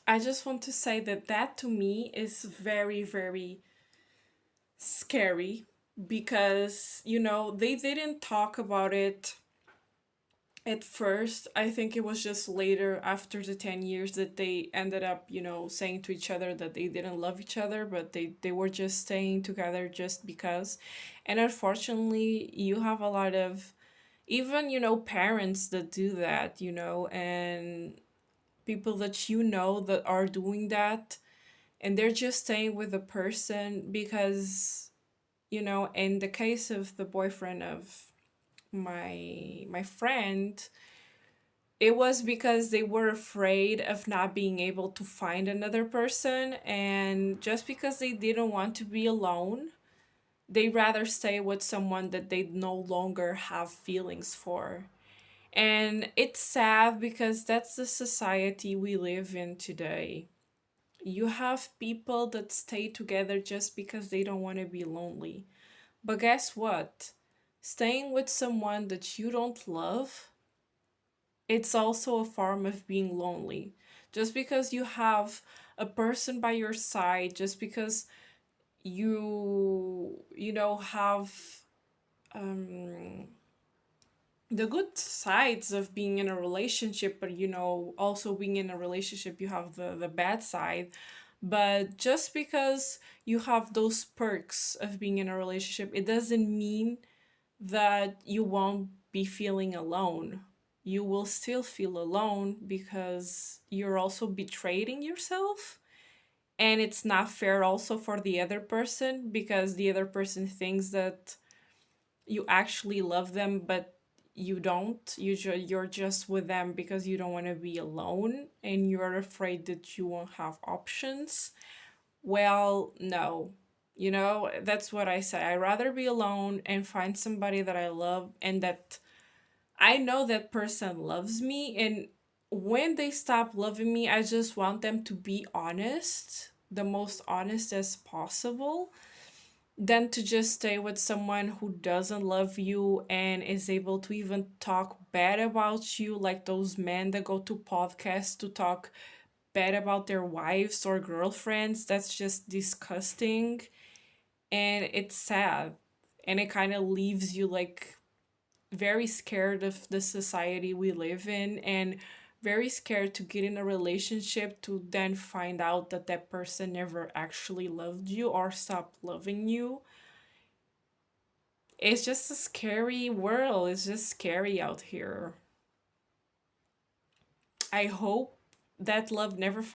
I just want to say that that to me is very, very scary because, they didn't talk about it at first. I think it was just later after the 10 years that they ended up, saying to each other that they didn't love each other, but they were just staying together just because. And unfortunately, you have a lot of even, parents that do that, and people that that are doing that, and they're just staying with the person because, in the case of the boyfriend of my friend, it was because they were afraid of not being able to find another person, and just because they didn't want to be alone, they rather stay with someone that they no longer have feelings for. And it's sad because that's the society we live in today. You have people that stay together just because they don't want to be lonely. But guess what? Staying with someone that you don't love, it's also a form of being lonely. Just because you have a person by your side, just because have um the good sides of being in a relationship, but also being in a relationship, you have the bad side. But just because you have those perks of being in a relationship, it doesn't mean that you won't be feeling alone. You will still feel alone because you're also betraying yourself. And it's not fair also for the other person because the other person thinks that you actually love them, but you don't. You're just with them because you don't want to be alone and you're afraid that you won't have options. Well, no. That's what I say. I'd rather be alone and find somebody that I love and that I know that person loves me. And when they stop loving me, I just want them to be honest, the most honest as possible, than to just stay with someone who doesn't love you and is able to even talk bad about you, like those men that go to podcasts to talk bad about their wives or girlfriends. That's just disgusting and it's sad. And it kind of leaves you like very scared of the society we live in and very scared to get in a relationship to then find out that that person never actually loved you or stopped loving you. It's just a scary world. It's just scary out here. I hope that love never